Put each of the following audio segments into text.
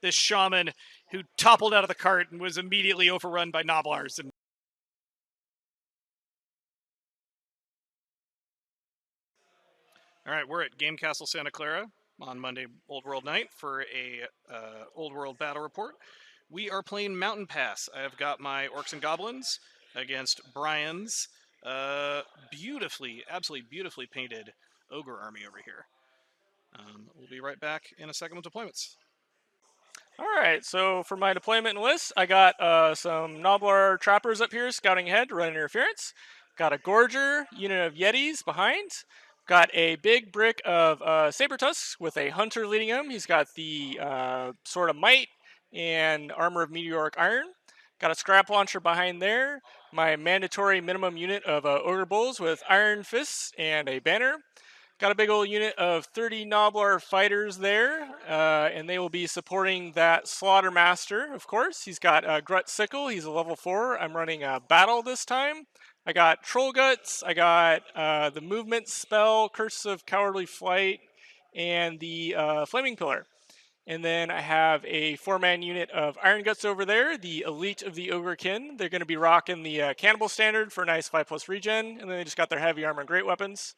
this shaman who toppled out of the cart and was immediately overrun by Gnoblars. And all right, we're at Game Castle Santa Clara on Monday Old World night for a Old World battle report. We are playing Mountain Pass. I have got my Orcs and Goblins against Bryan's absolutely beautifully painted Ogre army over here. We'll be right back in a second with deployments. All right, so for my deployment list, I got some Gnoblar trappers up here scouting ahead to run interference. Got a Gorger unit of Yetis behind. Got a big brick of Saber Tusks with a Hunter leading him. He's got the Sword of Might and Armor of Meteoric Iron. Got a Scrap Launcher behind there. My mandatory minimum unit of Ogre Bulls with Ironfists and a banner. Got a big old unit of 30 Gnoblar Fighters there, and they will be supporting that Slaughtermaster, of course. He's got Grut Sickle. He's a level 4. I'm running a battle this time. I got Troll Guts. I got the movement spell, Curse of Cowardly Flight, and the Flaming Pillar. And then I have a 4-man unit of Iron Guts over there, the elite of the Ogre Kin. They're going to be rocking the Cannibal standard for a nice 5+ regen, and then they just got their heavy armor and great weapons.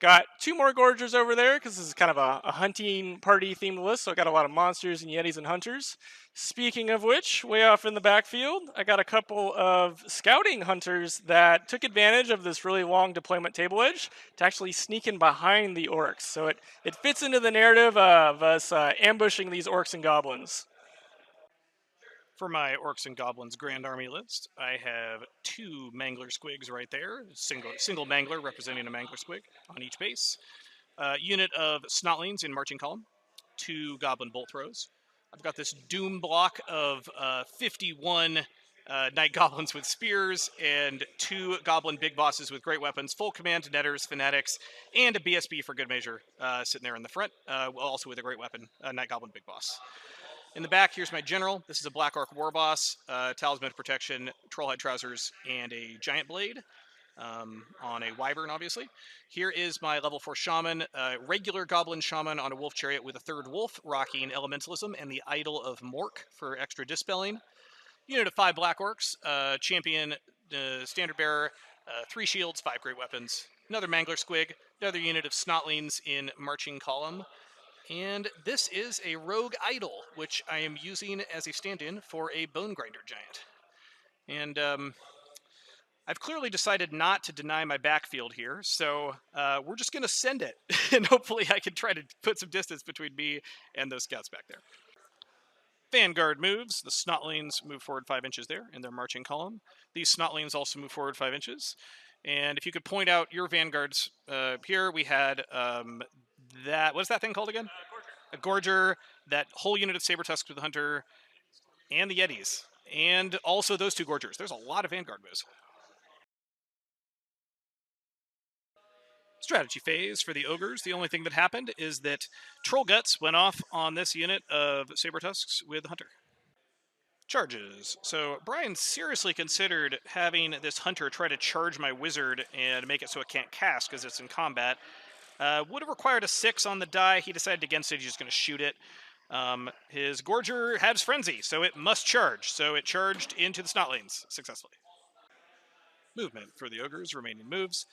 Got 2 more Gorgers over there because this is kind of a hunting party themed list, so I got a lot of monsters and Yetis and Hunters. Speaking of which, way off in the backfield, I got a couple of scouting hunters that took advantage of this really long deployment table edge to actually sneak in behind the Orcs. So it fits into the narrative of us ambushing these Orcs and Goblins. For my Orcs and Goblins Grand Army list, I have 2 Mangler Squigs right there, single Mangler representing a Mangler Squig on each base. Unit of Snotlings in marching column, 2 Goblin Bolt Throws. I've got this Doom block of 51 Night Goblins with spears and 2 Goblin Big Bosses with great weapons, full command Netters, Fanatics, and a BSB for good measure sitting there in the front, also with a great weapon, Night Goblin Big Boss. In the back, here's my general. This is a Black Orc War Boss, Talisman of Protection, Trollhead Trousers, and a Giant Blade on a Wyvern, obviously. Here is my level 4 Shaman, regular Goblin Shaman on a Wolf Chariot with a 3rd Wolf, rocking Elementalism and the Idol of Mork for extra dispelling. Unit of 5 Black Orcs, Champion, Standard Bearer, 3 Shields, 5 Great Weapons. Another Mangler Squig, another unit of Snotlings in marching column. And this is a Rogue Idol, which I am using as a stand-in for a Bone Grinder Giant. And I've clearly decided not to deny my backfield here, so we're just going to send it. And hopefully I can try to put some distance between me and those scouts back there. Vanguard moves. The Snotlings move forward 5 inches there in their marching column. These Snotlings also move forward 5 inches. And if you could point out your Vanguards here, we had... what's that thing called again? A Gorger, that whole unit of Saber Tusks with the Hunter, and the Yetis. And also those 2 Gorgers. There's a lot of Vanguard moves. Strategy phase for the Ogres. The only thing that happened is that Troll Guts went off on this unit of Saber Tusks with the Hunter. Charges. So Bryan seriously considered having this Hunter try to charge my Wizard and make it so it can't cast because it's in combat. Would have required a 6 on the die. He decided against it. He's just going to shoot it. His Gorger has Frenzy, so it must charge. So it charged into the Snotlings successfully. Movement for the Ogres, remaining moves.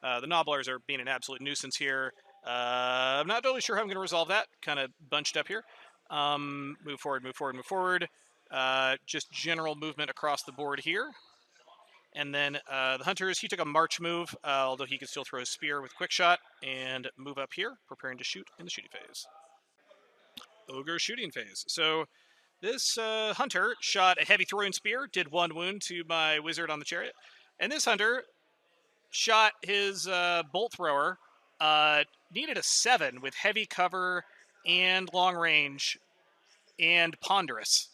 The Gnoblars are being an absolute nuisance here. I'm not totally sure how I'm going to resolve that. Kind of bunched up here. Move forward, move forward, move forward. Just general movement across the board here. And then the Hunters, he took a march move, although he could still throw his spear with quick shot and move up here, preparing to shoot in the shooting phase. Ogre shooting phase. So this Hunter shot a heavy throwing spear, did 1 wound to my Wizard on the chariot. And this Hunter shot his bolt thrower, needed a 7 with heavy cover and long range and ponderous.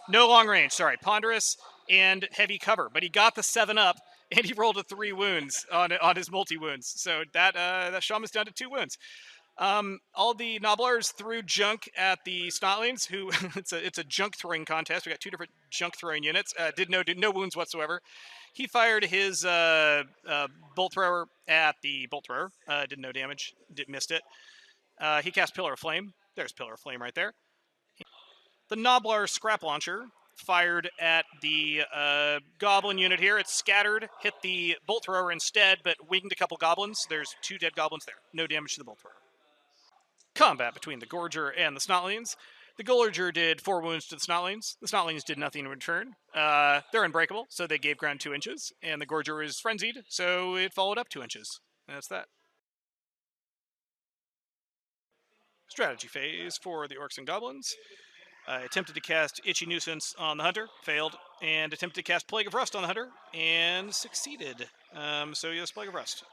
No long range, sorry. Ponderous and heavy cover. But he got the 7 up, and he rolled a 3 wounds on his multi-wounds. So that Shaman's down to 2 wounds. All the Gnoblars threw junk at the Snotlings, who it's a junk throwing contest. We got 2 different junk throwing units. Did no wounds whatsoever. He fired his bolt thrower at the bolt thrower. Did no damage. Missed it. He cast Pillar of Flame. There's Pillar of Flame right there. The Gnoblar Scrap Launcher fired at the goblin unit here. It's scattered, hit the bolt thrower instead, but winged a couple goblins. There's 2 dead goblins there. No damage to the bolt thrower. Combat between the Gorger and the Snotlings. The Gorger did 4 wounds to the Snotlings. The Snotlings did nothing in return. They're unbreakable, so they gave ground 2 inches. And the Gorger is frenzied, so it followed up 2 inches. That's that. Strategy phase for the Orcs and Goblins. I attempted to cast Itchy Nuisance on the Hunter, failed, and attempted to cast Plague of Rust on the Hunter, and succeeded. So yes, Plague of Rust.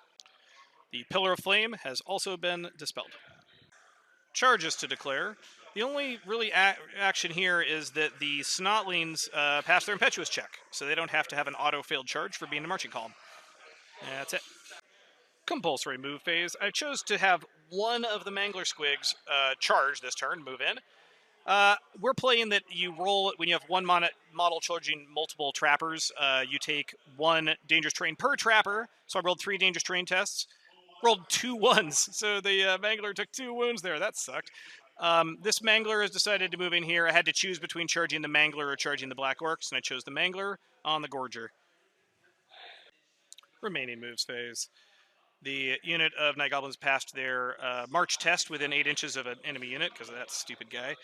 The Pillar of Flame has also been dispelled. Charges to declare. The only really action here is that the Snotlings pass their Impetuous check, so they don't have to have an auto-failed charge for being a marching column. That's it. Compulsory move phase. I chose to have one of the Mangler Squigs charge this turn, move in. We're playing that you roll, when you have one model charging multiple trappers, you take 1 dangerous terrain per trapper. So I rolled 3 dangerous terrain tests. Rolled 2 ones, so the Mangler took 2 wounds there. That sucked. This Mangler has decided to move in here. I had to choose between charging the Mangler or charging the Black Orcs, and I chose the Mangler on the Gorger. Remaining moves phase. The unit of Night Goblins passed their march test within 8 inches of an enemy unit, because of that stupid guy.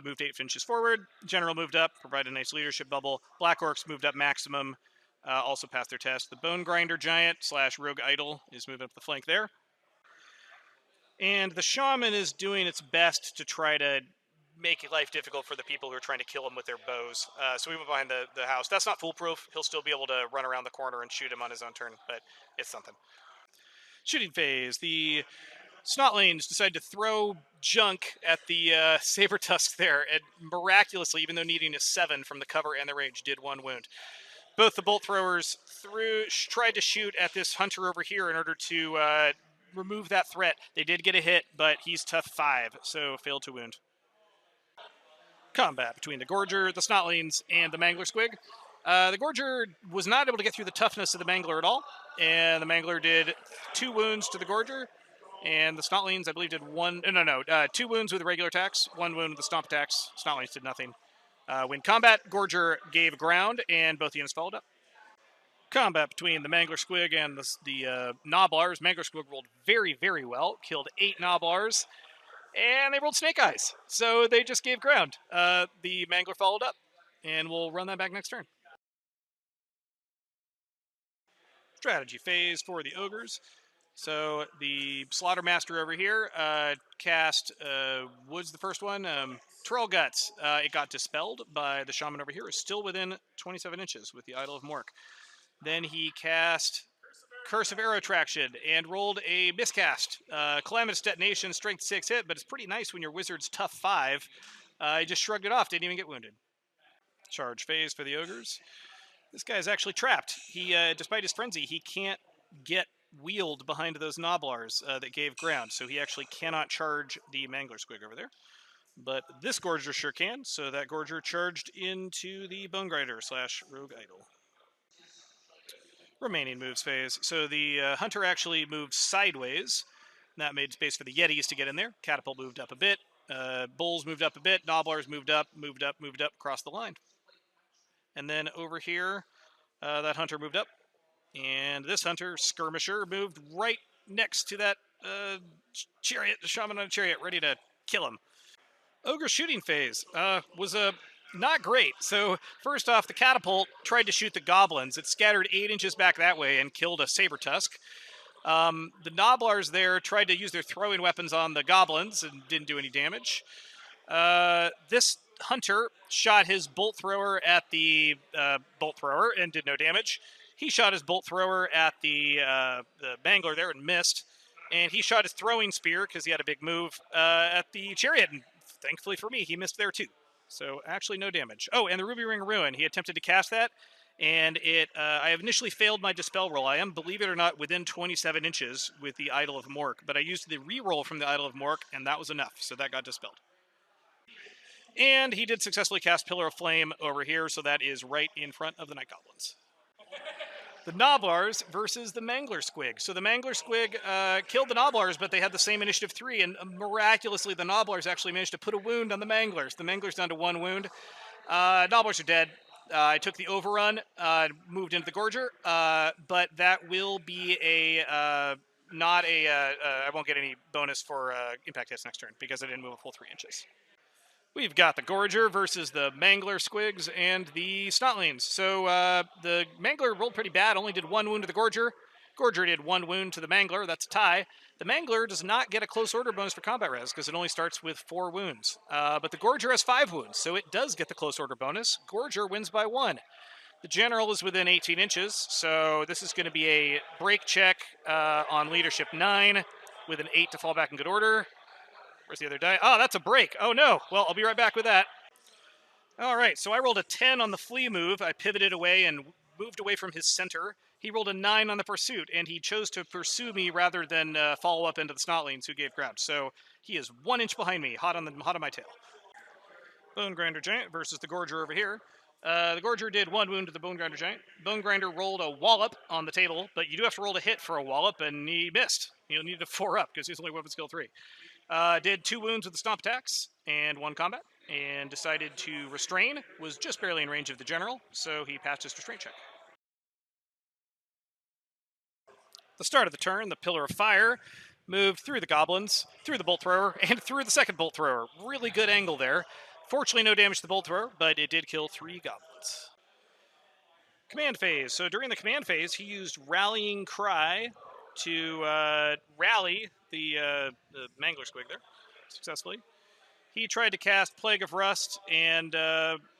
Moved 8 inches forward. General moved up, provided a nice leadership bubble. Black Orcs moved up maximum, also passed their test. The Bone Grinder Giant / Rogue Idol is moving up the flank there. And the Shaman is doing its best to try to make life difficult for the people who are trying to kill him with their bows. So we went behind the house. That's not foolproof. He'll still be able to run around the corner and shoot him on his own turn, but it's something. Shooting phase. The Snotlings decide to throw junk at the Saber Tusk there, and miraculously, even though needing a 7 from the cover and the range, did 1 wound. Both the bolt throwers tried to shoot at this Hunter over here in order to remove that threat. They did get a hit, but he's tough 5, so failed to wound. Combat between the Gorger, the Snotlings, and the Mangler Squig. The Gorger was not able to get through the toughness of the Mangler at all, and the Mangler did 2 wounds to the Gorger, and the Snotlings, I believe, did 2 wounds with the regular attacks, 1 wound with the stomp attacks. Snotlings did nothing. When combat, Gorger gave ground, and both units followed up. Combat between the Mangler Squig and the Gnoblars. Mangler Squig rolled very, very well, killed 8 Gnoblars, and they rolled Snake Eyes, so they just gave ground. The Mangler followed up, and we'll run that back next turn. Strategy phase for the Ogres. So the Slaughtermaster over here cast Woods, the first one. Troll Guts. It got dispelled by the Shaman over here. Is still within 27 inches with the Idol of Mork. Then he cast Curse of Arrow Traction and rolled a miscast. Calamitous Detonation, Strength 6 hit, but it's pretty nice when your Wizard's tough 5. He just shrugged it off, didn't even get wounded. Charge phase for the Ogres. This guy is actually trapped. He, despite his frenzy, he can't get wheeled behind those Gnoblars that gave ground, so he actually cannot charge the Mangler Squig over there. But this Gorger sure can, so that Gorger charged into the Bone Grinder / Rogue Idol. Remaining moves phase. So the Hunter actually moved sideways. That made space for the Yetis to get in there. Catapult moved up a bit. Bulls moved up a bit. Gnoblars moved up across the line. And then over here, that Hunter moved up. And this Hunter, Skirmisher, moved right next to that chariot, the Shaman on a chariot, ready to kill him. Ogre shooting phase was not great. So first off, the catapult tried to shoot the goblins. It scattered 8 inches back that way and killed a Saber Tusk. The Gnoblars there tried to use their throwing weapons on the goblins and didn't do any damage. This Hunter shot his bolt thrower at the bolt thrower and did no damage. He shot his bolt thrower at the Mangler there and missed. And he shot his throwing spear, because he had a big move, at the chariot. And thankfully for me, he missed there too. So actually no damage. Oh, and the Ruby Ring of Ruin. He attempted to cast that. And I have initially failed my Dispel roll. I am, believe it or not, within 27 inches with the Idol of Mork. But I used the reroll from the Idol of Mork, and that was enough. So that got dispelled. And he did successfully cast Pillar of Flame over here, so that is right in front of the Night Goblins. The Gnoblars versus the Mangler Squig. So the Mangler Squig killed the Gnoblars, but they had the same initiative 3, and miraculously the Gnoblars actually managed to put a wound on the Manglers. The Manglers down to 1 wound. Gnoblars are dead. I took the overrun, moved into the Gorger, but that will be a not a. I won't get any bonus for impact hits next turn because I didn't move a full 3 inches. We've got the Gorger versus the Mangler Squigs and the Snotlings. So the Mangler rolled pretty bad, only did 1 wound to the Gorger. Gorger did 1 wound to the Mangler, that's a tie. The Mangler does not get a close order bonus for combat res because it only starts with 4 wounds. But the Gorger has 5 wounds, so it does get the close order bonus. Gorger wins by 1. The General is within 18 inches, so this is going to be a break check on Leadership 9 with an 8 to fall back in good order. Where's the other die? Oh, that's a break. Oh, no. Well, I'll be right back with that. All right, so I rolled a 10 on the flee move. I pivoted away and moved away from his center. He rolled a 9 on the pursuit, and he chose to pursue me rather than follow up into the Snotlings who gave ground. So he is 1 inch behind me, hot on my tail. Bone Grinder Giant versus the Gorger over here. The Gorger did 1 wound to the Bone Grinder Giant. Bone Grinder rolled a wallop on the table, but you do have to roll a hit for a wallop, and he missed. He'll need to 4 up because he's only weapon skill 3. Did 2 wounds with the stomp attacks and 1 combat, and decided to restrain. Was just barely in range of the General, so he passed his restraint check. The start of the turn, the Pillar of Fire moved through the Goblins, through the Bolt Thrower, and through the second Bolt Thrower. Really good angle there. Fortunately, no damage to the Bolt Thrower, but it did kill 3 Goblins. Command phase. So during the command phase, he used Rallying Cry to rally the Mangler Squig there successfully. He tried to cast Plague of Rust and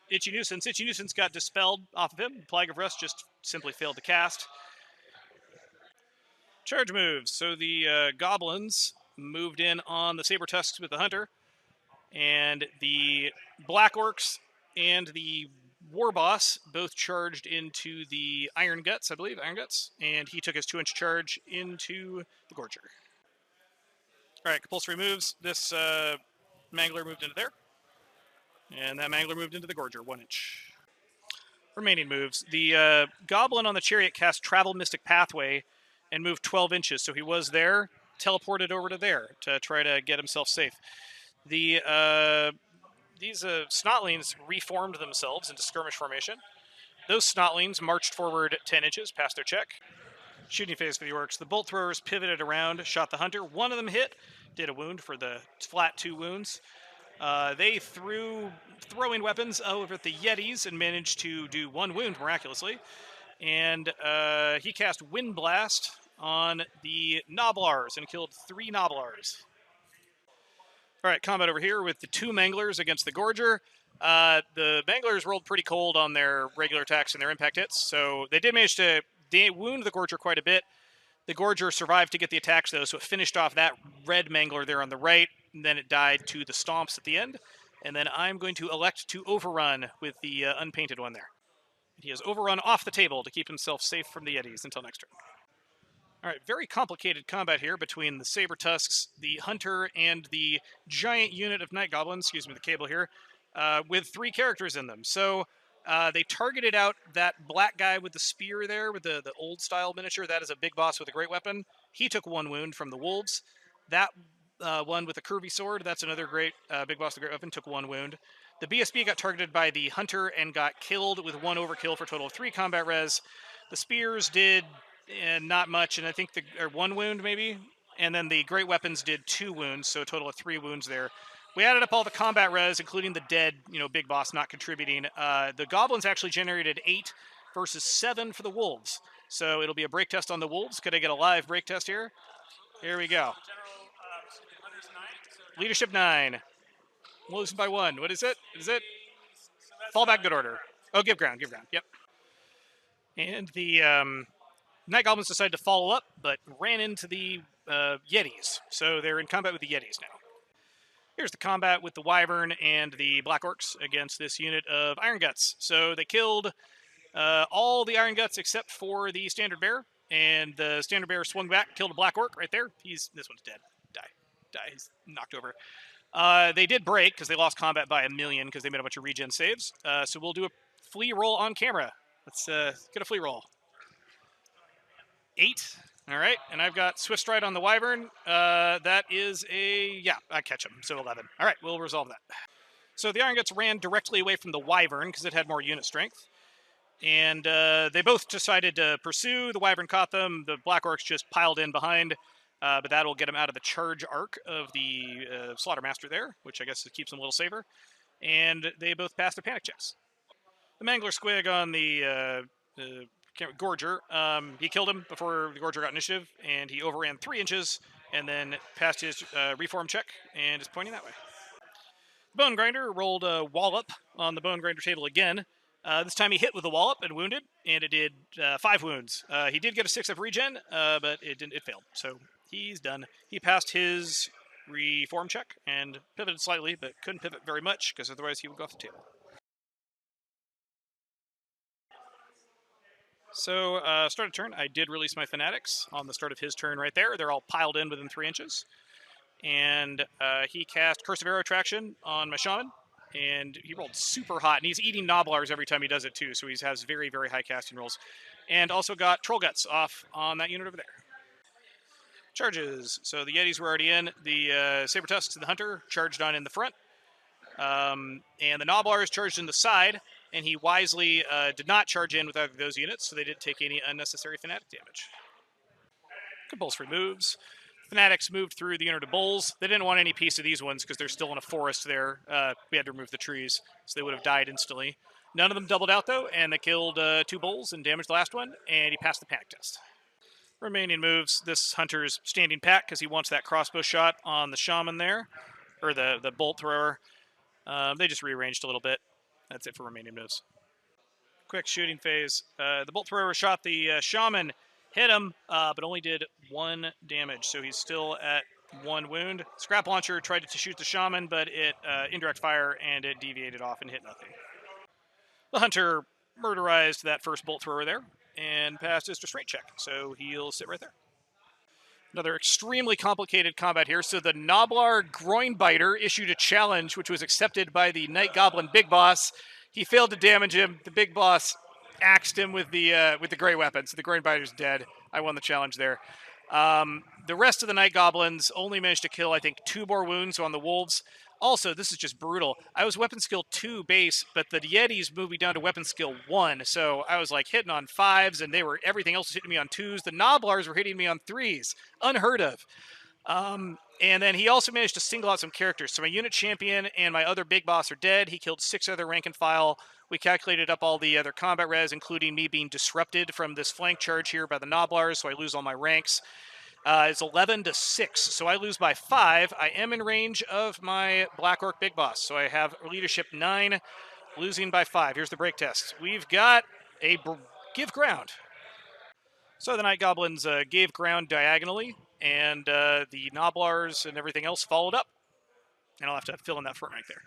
Itchy Nuisance. Itchy Nuisance got dispelled off of him. Plague of Rust just simply failed to cast. Charge moves. So the Goblins moved in on the Saber Tusks with the Hunter, and the Black Orcs and the War Boss both charged into the Iron Guts, I believe, Iron Guts, and he took his 2-inch charge into the Gorger. All right, compulsory moves. This Mangler moved into there, and that Mangler moved into the Gorger, 1 inch. Remaining moves. The Goblin on the Chariot cast Travel Mystic Pathway and moved 12 inches, so he was there, teleported over to there to try to get himself safe. These Snotlings reformed themselves into skirmish formation. Those Snotlings marched forward 10 inches past their check. Shooting phase for the Orcs. The Bolt Throwers pivoted around, shot the Hunter. 1 of them hit, did a wound for the flat 2 wounds. They threw throwing weapons over at the Yetis and managed to do 1 wound miraculously. And he cast Wind Blast on the Gnoblars and killed 3 Gnoblars. All right, combat over here with the 2 Manglers against the Gorger. The Manglers rolled pretty cold on their regular attacks and their impact hits, so they did manage to wound the Gorger quite a bit. The Gorger survived to get the attacks, though, so it finished off that red Mangler there on the right, and then it died to the Stomps at the end. And then I'm going to elect to overrun with the unpainted one there. He has overrun off the table to keep himself safe from the Yetis until next turn. All right, very complicated combat here between the Saber Tusks, the Hunter, and the giant unit of Night Goblins, excuse me, the cable here, with 3 characters in them. So they targeted out that black guy with the spear there, with the old-style miniature. That is a big boss with a great weapon. He took 1 wound from the Wolves. That one with a curvy sword, that's another great big boss with a great weapon, took 1 wound. The BSB got targeted by the Hunter and got killed with 1 overkill for a total of 3 combat res. The spears did not much, and I think or 1 wound maybe, and then the great weapons did 2 wounds, so a total of 3 wounds there. We added up all the combat res, including the dead, big boss not contributing. The Goblins actually generated 8 versus 7 for the Wolves, so it'll be a break test on the Wolves. Could I get a live break test here? Here we go. Leadership 9. Losing by 1. What is it? Is it? Fall back, good order. Oh, give ground. Yep. And the Night Goblins decided to follow up, but ran into the Yetis. So they're in combat with the Yetis now. Here's the combat with the Wyvern and the Black Orcs against this unit of Iron Guts. So they killed all the Iron Guts except for the Standard Bear. And the Standard Bear swung back, killed a Black Orc right there. This one's dead. Die. He's knocked over. They did break because they lost combat by 1,000,000 because they made a bunch of regen saves. So we'll do a flee roll on camera. Let's get a flee roll. 8. All right, and I've got Swift Stride on the Wyvern. That is I catch him, so 11. All right, we'll resolve that. So the Iron Guts ran directly away from the Wyvern because it had more unit strength. And they both decided to pursue. The Wyvern caught them. The Black Orcs just piled in behind. But that'll get them out of the charge arc of the Slaughtermaster there, which I guess keeps them a little safer. And they both passed their panic checks. The Mangler Squig on the Gorger, he killed him before the Gorger got initiative, and he overran 3 inches and then passed his reform check and is pointing that way. The Bone Grinder rolled a Wallop on the Bone Grinder table again. This time he hit with the Wallop and wounded, and it did 5 wounds. He did get a 6 of regen, but it failed, so he's done. He passed his reform check and pivoted slightly, but couldn't pivot very much because otherwise he would go off the table. So, start of turn, I did release my Fanatics on the start of his turn right there. They're all piled in within 3 inches. And he cast Curse of Arrow Traction on my Shaman. And he rolled super hot. And he's eating Gnoblars every time he does it, too. So he has very, very high casting rolls. And also got Troll Guts off on that unit over there. Charges. So the Yetis were already in. The Saber Tusks and the Hunter charged on in the front. And the Gnoblars charged in the side. And he wisely did not charge in with either of those units, so they didn't take any unnecessary Fanatic damage. Compulsory moves. Fanatics moved through the unit of Bulls. They didn't want any piece of these ones because they're still in a forest there. We had to remove the trees, so they would have died instantly. None of them doubled out, though, and they killed 2 Bulls and damaged the last one, and he passed the panic test. Remaining moves, this Hunter's standing pat because he wants that crossbow shot on the Shaman there, or the Bolt Thrower. They just rearranged a little bit. That's it for remaining moves. Quick shooting phase. The Bolt Thrower shot the Shaman, hit him, but only did 1 damage, so he's still at 1 wound. Scrap Launcher tried to shoot the Shaman, but it indirect fire, and it deviated off and hit nothing. The Hunter murderized that first Bolt Thrower there, and passed his restraint check, so he'll sit right there. Another extremely complicated combat here. So the Gnoblar Groinbiter issued a challenge, which was accepted by the Night Goblin Big Boss. He failed to damage him. The Big Boss axed him with the Grey Weapon, so the Groinbiter's dead. I won the challenge there. The rest of the Night Goblins only managed to kill, I think, 2 more wounds on the Wolves. Also, this is just brutal. I was weapon skill 2 base, but the Yetis moved me down to weapon skill 1. So I was like hitting on 5s, and everything else was hitting me on 2s. The Gnoblars were hitting me on 3s. Unheard of. And then he also managed to single out some characters. So my unit champion and my other big boss are dead. He killed 6 other rank and file. We calculated up all the other combat res, including me being disrupted from this flank charge here by the Gnoblars, so I lose all my ranks. It's 11 to 6, so I lose by 5. I am in range of my Black Orc Big Boss, so I have leadership 9, losing by 5. Here's the break test. We've got a give ground. So the Night Goblins gave ground diagonally, and the Gnoblars and everything else followed up. And I'll have to fill in that front rank there.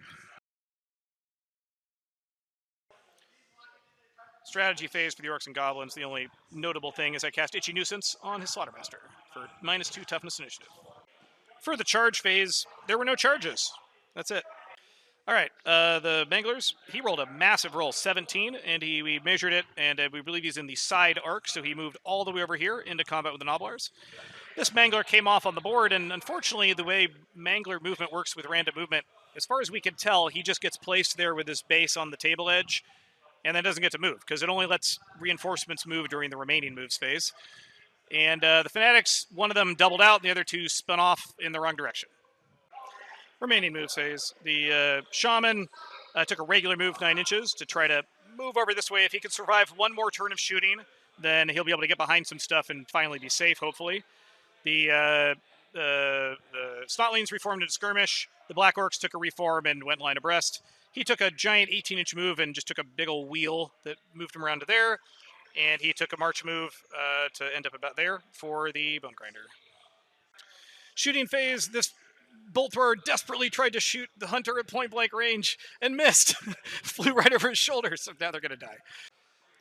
Strategy phase for the Orcs and Goblins. The only notable thing is I cast Itchy Nuisance on his Slaughtermaster for -2 toughness initiative. For the charge phase, there were no charges. That's it. All right, the Manglers, he rolled a massive roll, 17, and we measured it, and we believe he's in the side arc, so he moved all the way over here into combat with the Gnoblars. This Mangler came off on the board, and unfortunately, the way Mangler movement works with random movement, as far as we can tell, he just gets placed there with his base on the table edge, and then doesn't get to move, because it only lets reinforcements move during the remaining moves phase. And the Fanatics, one of them doubled out, and the other 2 spun off in the wrong direction. Remaining moves phase. The Shaman took a regular move 9 inches to try to move over this way. If he can survive 1 more turn of shooting, then he'll be able to get behind some stuff and finally be safe, hopefully. The Snotlings reformed into skirmish. The Black Orcs took a reform and went line abreast. He took a giant 18-inch move and just took a big old wheel that moved him around to there. And he took a march move to end up about there for the Bone Grinder. Shooting phase, this Bolt Thrower desperately tried to shoot the Hunter at point-blank range and missed. Flew right over his shoulder, so now they're going to die.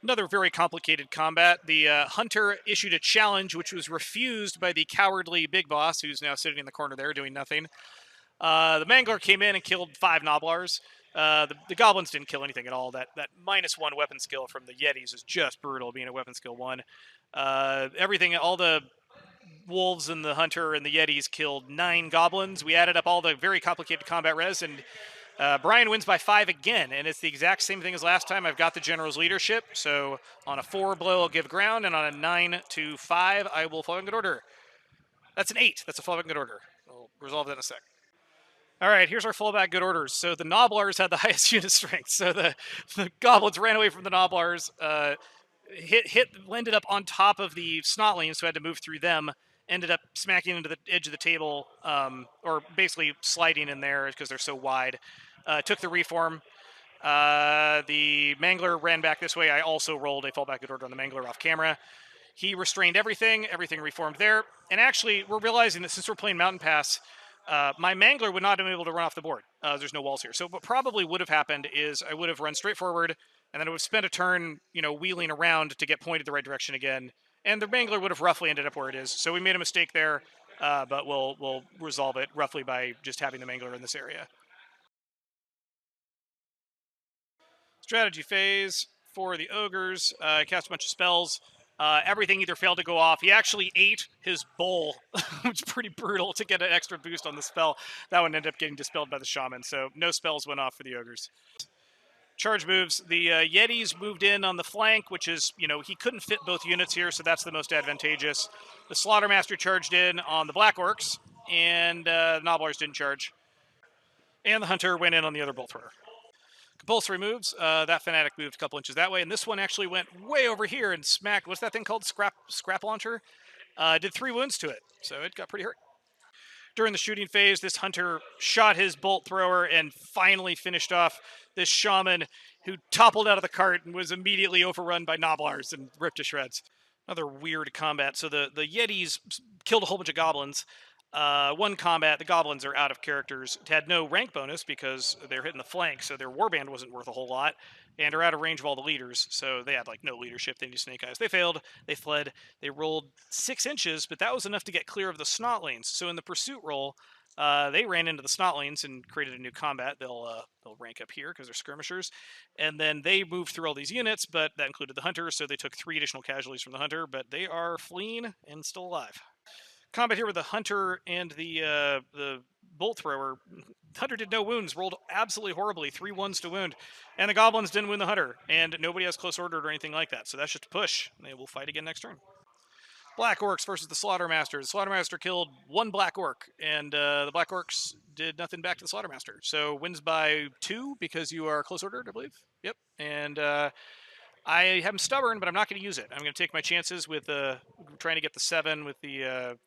Another very complicated combat. The Hunter issued a challenge, which was refused by the cowardly Big Boss, who's now sitting in the corner there doing nothing. The Mangler came in and killed 5 Gnoblars. The goblins didn't kill anything at all. That -1 weapon skill from the Yetis is just brutal, being a weapon skill 1. Everything, all the wolves and the hunter and the Yetis killed 9 goblins. We added up all the very complicated combat res, and Bryan wins by 5 again, and it's the exact same thing as last time. I've got the general's leadership, so on a 4 blow, I'll give ground, and on a 9 to 5, I will fall in good order. That's an 8. That's a fallback good order. We'll resolve that in a sec. All right, here's our fallback good orders. So the Gnoblars had the highest unit strength. So the goblins ran away from the Gnoblars, landed up on top of the Snotlings, who had to move through them, ended up smacking into the edge of the table, or basically sliding in there because they're so wide. Took the reform. The Mangler ran back this way. I also rolled a fallback good order on the Mangler off camera. He restrained everything. Everything reformed there. And actually, we're realizing that since we're playing Mountain Pass, my Mangler would not have been able to run off the board. There's no walls here. So what probably would have happened is I would have run straight forward, and then I would have spent a turn, wheeling around to get pointed the right direction again. And the Mangler would have roughly ended up where it is. So we made a mistake there, but we'll resolve it roughly by just having the Mangler in this area. Strategy phase for the ogres. Cast a bunch of spells. Everything either failed to go off. He actually ate his bowl, which is pretty brutal to get an extra boost on the spell. That one ended up getting dispelled by the shaman, so no spells went off for the ogres. Charge moves. The Yetis moved in on the flank, which is, he couldn't fit both units here, so that's the most advantageous. The Slaughtermaster charged in on the Black Orcs, and Gnoblars didn't charge. And the Hunter went in on the other bolt thrower. Compulsory moves. That Fanatic moved a couple inches that way, and this one actually went way over here and smacked. What's that thing called? Scrap launcher. Did 3 wounds to it, so it got pretty hurt. During the shooting phase, this hunter shot his bolt thrower and finally finished off this shaman, who toppled out of the cart and was immediately overrun by Gnoblars and ripped to shreds. Another weird combat. So the Yetis killed a whole bunch of goblins. One combat, the goblins are out of characters. It had no rank bonus because they're hitting the flank, so their warband wasn't worth a whole lot, and are out of range of all the leaders, so they had no leadership. They need snake eyes. They failed. They fled. They rolled 6 inches, but that was enough to get clear of the Snotlings. So in the pursuit roll, they ran into the Snotlings and created a new combat. They'll rank up here because they're skirmishers, and then they moved through all these units, but that included the hunter, so they took 3 additional casualties from the hunter, but they are fleeing and still alive. Combat here with the hunter and the bolt thrower. Hunter did no wounds, rolled absolutely horribly, 3 1s to wound, and the goblins didn't wound the hunter, and nobody has close ordered or anything like that, so that's just a push. They will fight again next turn. Black Orcs versus the Slaughtermaster. The Slaughtermaster killed 1 Black Orc, and the Black Orcs did nothing back to the Slaughtermaster. So wins by 2 because you are close ordered, I believe. Yep, and I am stubborn, but I'm not going to use it. I'm going to take my chances with trying to get the 7 with the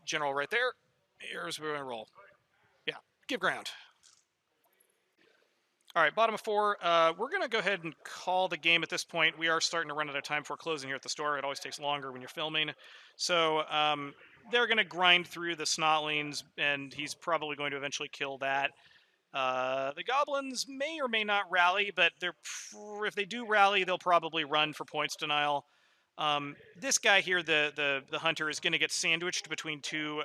general right there. Here's where we're going to roll. Yeah, give ground. All right, bottom of 4. We're going to go ahead and call the game at this point. We are starting to run out of time for closing here at the store. It always takes longer when you're filming. So they're going to grind through the Snotlings, and he's probably going to eventually kill that. The goblins may or may not rally, but if they do rally, they'll probably run for points denial. This guy here, the hunter, is going to get sandwiched between 2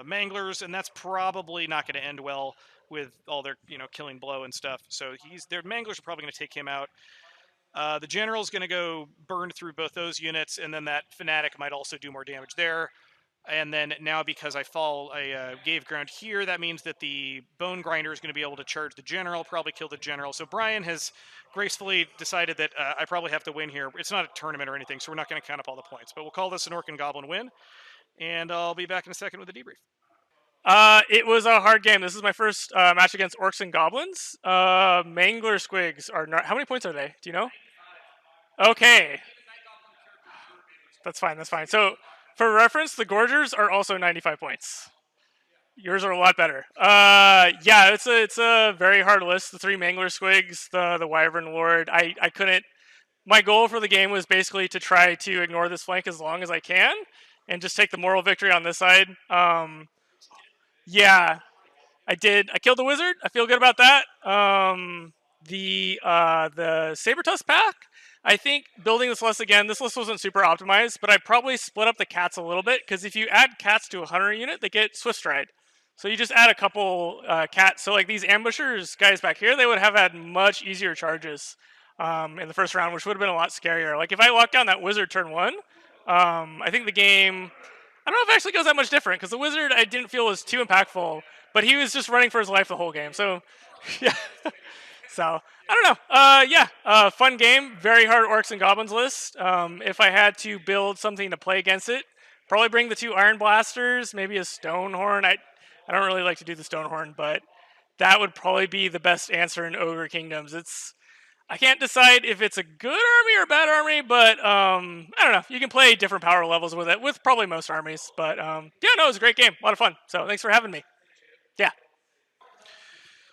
manglers, and that's probably not going to end well with all their killing blow and stuff. So their manglers are probably going to take him out. The general's going to go burn through both those units, and then that fanatic might also do more damage there. And then now, because I gave ground here, that means that the Bone Grinder is going to be able to charge the general, probably kill the general. So Bryan has gracefully decided that I probably have to win here. It's not a tournament or anything, so we're not going to count up all the points. But we'll call this an Orc and Goblin win, and I'll be back in a second with a debrief. It was a hard game. This is my first match against Orcs and Goblins. Mangler Squigs are not... How many points are they? Do you know? Okay. That's fine. So, for reference, the Gorgers are also 95 points. Yours are a lot better. Yeah, it's a very hard list. The 3 Mangler Squigs, the Wyvern Lord. I couldn't... My goal for the game was basically to try to ignore this flank as long as I can and just take the moral victory on this side. Yeah, I did. I killed the wizard. I feel good about that. The Sabertusk pack, I think building this list again, this list wasn't super optimized, but I probably split up the cats a little bit, because if you add cats to a hunter unit, they get Swift Stride. So you just add a couple cats. So like these ambushers guys back here, they would have had much easier charges in the first round, which would have been a lot scarier. Like if I locked down that wizard turn 1, I think the game, I don't know if it actually goes that much different, because the wizard I didn't feel was too impactful, but he was just running for his life the whole game. So yeah. So I don't know. Fun game. Very hard Orcs and Goblins list. If I had to build something to play against it, probably bring the 2 Iron Blasters, maybe a Stonehorn. I don't really like to do the Stonehorn, but that would probably be the best answer in Ogre Kingdoms. I can't decide if it's a good army or a bad army, but I don't know. You can play different power levels with it, with probably most armies. But yeah, no, it was a great game. A lot of fun. So thanks for having me. Yeah.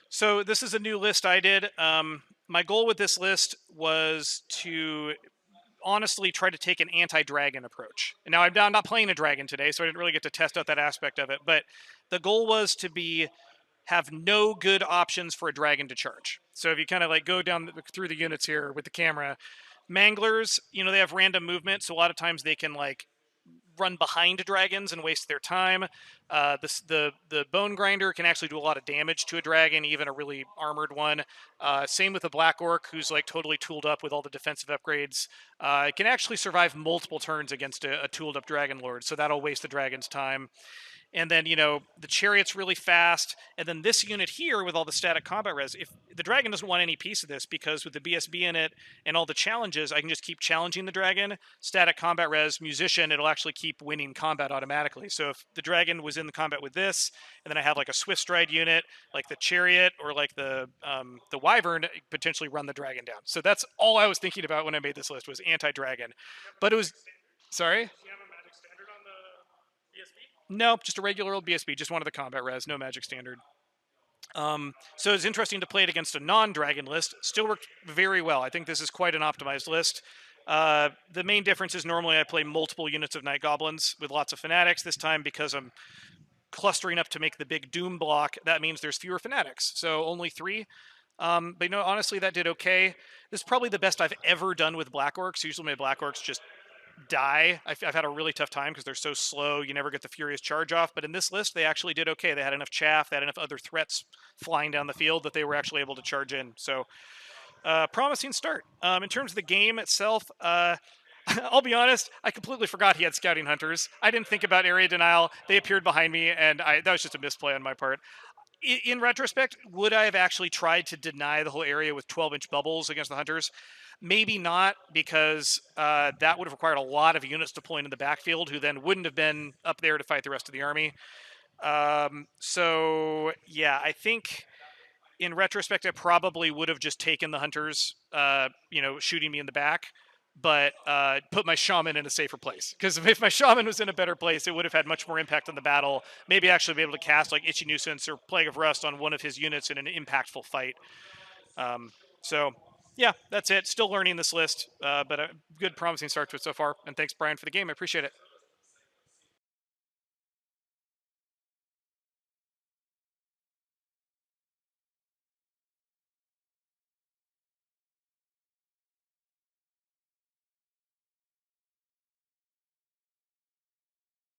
So this is a new list I did. My goal with this list was to honestly try to take an anti-dragon approach. Now I'm not playing a dragon today, so I didn't really get to test out that aspect of it. But the goal was to have no good options for a dragon to charge. So if you kind of like go down through the units here with the camera, manglers, they have random movement, so a lot of times they can like run behind dragons and waste their time. The bone grinder can actually do a lot of damage to a dragon, even a really armored one. Same with the black orc, who's like totally tooled up with all the defensive upgrades. It can actually survive multiple turns against a tooled up dragon lord, so that'll waste the dragon's time. And then, the chariot's really fast. And then this unit here with all the static combat res, if the dragon doesn't want any piece of this, because with the BSB in it and all the challenges, I can just keep challenging the dragon. Static combat res, musician, it'll actually keep winning combat automatically. So if the dragon was in the combat with this, and then I have like a swift stride unit, like the chariot or like the wyvern, potentially run the dragon down. So that's all I was thinking about when I made this list, was anti-dragon. But it was, sorry? Nope, just a regular old BSB. Just one of the combat res, no magic standard. So it's interesting to play it against a non-dragon list. Still worked very well. I think this is quite an optimized list. The main difference is normally I play multiple units of Night Goblins with lots of Fanatics. This time, because I'm clustering up to make the big Doom block, that means there's fewer Fanatics. So only 3. But honestly, that did okay. This is probably the best I've ever done with Black Orcs. Usually my Black Orcs just die. I've had a really tough time because they're so slow. You never get the Furious Charge off. But in this list, they actually did okay. They had enough chaff. They had enough other threats flying down the field that they were actually able to charge in. So promising start. In terms of the game itself, I'll be honest, I completely forgot he had Scouting Hunters. I didn't think about area denial. They appeared behind me, and that was just a misplay on my part. In retrospect, would I have actually tried to deny the whole area with 12-inch bubbles against the Hunters? Maybe not, because that would have required a lot of units deploying in the backfield, who then wouldn't have been up there to fight the rest of the army. So, yeah, I think in retrospect, I probably would have just taken the Hunters, shooting me in the back, but put my Shaman in a safer place. Because if my Shaman was in a better place, it would have had much more impact on the battle. Maybe actually be able to cast like Itchy Nuisance or Plague of Rust on one of his units in an impactful fight. So, yeah, that's it. Still learning this list, but a good promising start to it so far. And thanks, Bryan, for the game. I appreciate it.